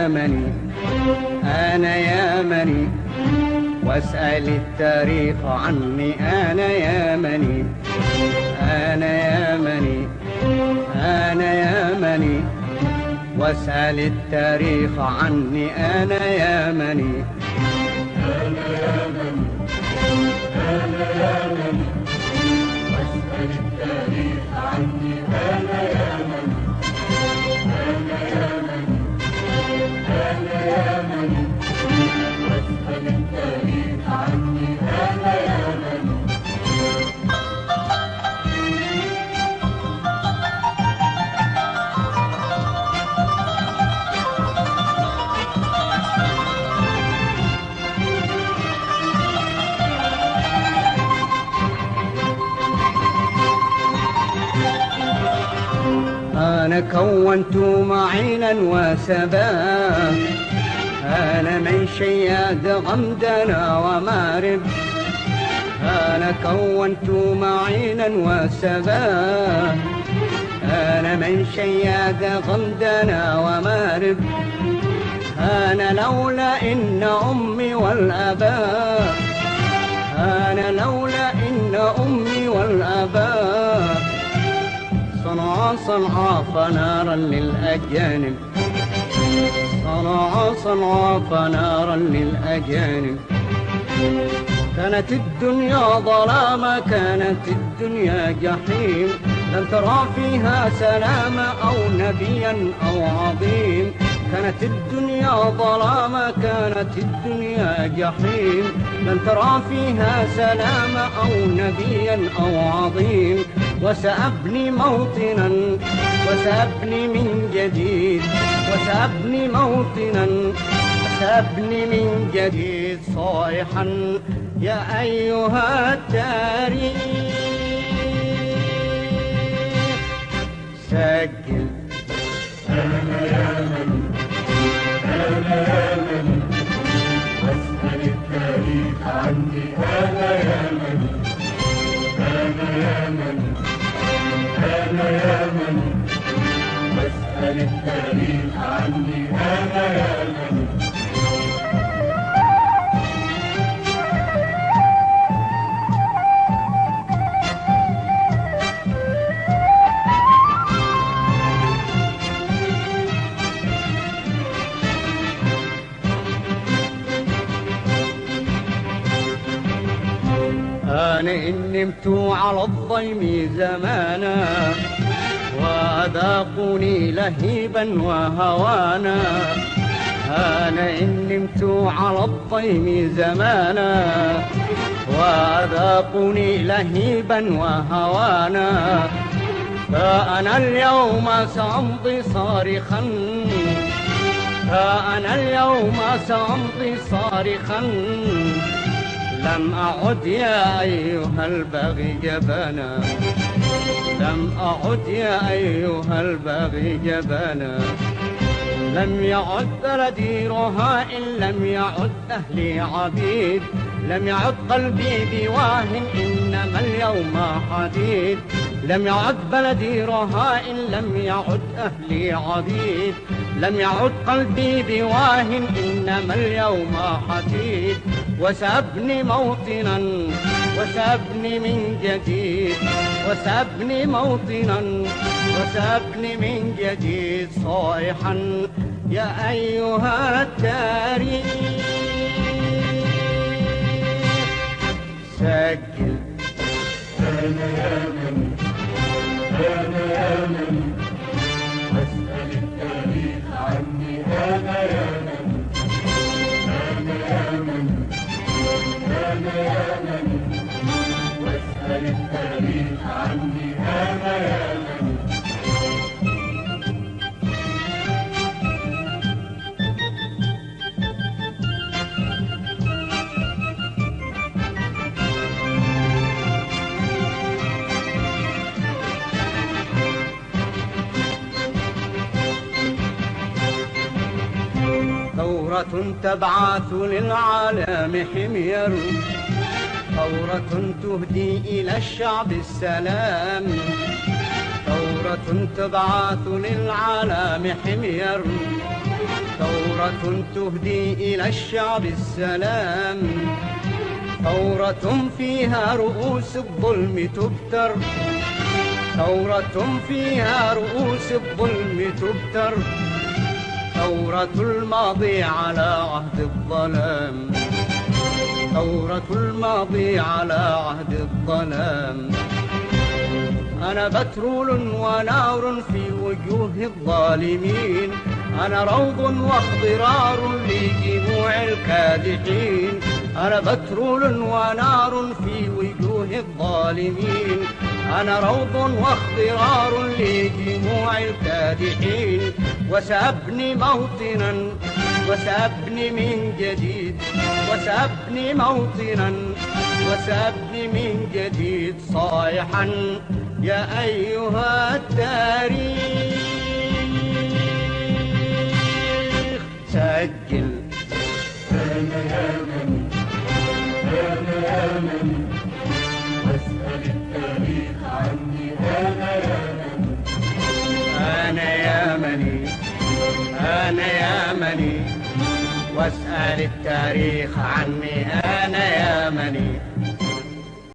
يمني أنا يمني واسأل التاريخ عني أنا يمني أنا يمني أنا يمني واسأل التاريخ عني أنا يمني أنا يمني أنا يمني واسأل التاريخ عني أنا يمني أنا يمني أنا يمني واسأل التاريخ عني أنا يمني أنا كونت معينا وسبا أنا من شياد غمدنا ومارب أنا كونت معينا وسبا أنا من شياد غمدنا ومارب أنا لولا إن أمي والأباء أنا لولا إن أمي والأباء صنعا فنارا للأجانب صنعا فنارا للأجانب كانت الدنيا ظلامة كانت الدنيا جحيم لم ترى فيها سلام أو نبيا أو عظيم كانت الدنيا ظلامة كانت الدنيا جحيم لم ترى فيها سلام أو نبيا أو عظيم وسأبني موطنا وسأبني من جديد وسأبني موطنا وسأبني من جديد صائحا يا أيها التاريخ سجل أنا يمني أنا يمني واسأل التاريخ عني أنا يمني أنا يمني أنا يمني واسأل التاريخ عني أنا يمني أنا إن نمت على الضيم زمانا وأذاقني لهيبا وهوانا أنا إن نمت على الضيم زمانا وأذاقني لهيبا وهوانا فأنا اليوم سأمضي صارخا فأنا اليوم سأمضي صارخا لم أعد يا أيها البغي جبانا لم أعد يا أيها البغي جبانا لم يعد بلدي رهائن لم يعد أهلي عبيد لم يعد قلبي بواه إنما اليوم حديد لم يعد بلدي رهائن لم يعد أهلي عبيد لم يعد قلبي بواه إنما اليوم حديد وسأبني موطنا وسأبني من جديد وسأبني موطنا وسأبني من جديد صائحا يا أيها التاريخ سجل أنا يمني أنا يمني واسأل التاريخ عني أنا يمني أنا يمني أنا يمني واسأل التاريخ عني أنا يمني ثورة تبعث للعالم حمير ثورة تهدي إلى الشعب السلام ثورة تبعث للعالم حمير ثورة تهدي إلى الشعب السلام، ثورة فيها رؤوس الظلم تبتر، ثورة فيها رؤوس الظلم تبتر، ثورة الماضي على عهد الظلام، ثورة الماضي على عهد الظلام. أنا بترول ونار في وجوه الظالمين، أنا روض واخضرار لجموع الكادحين، أنا بترول ونار في وجوه الظالمين، أنا روض واخضرار لجموع الكادحين. وسأبني موطنا وسأبني من جديد، وسأبني موطنا وسأبني من جديد، صايحا يا أيها التاريخ سجل. أنا يا من أنا يا من واسأل التاريخ عني. أنا يا من أنا يا مني أنا يا مني واسأل التاريخ عني. أنا يا مني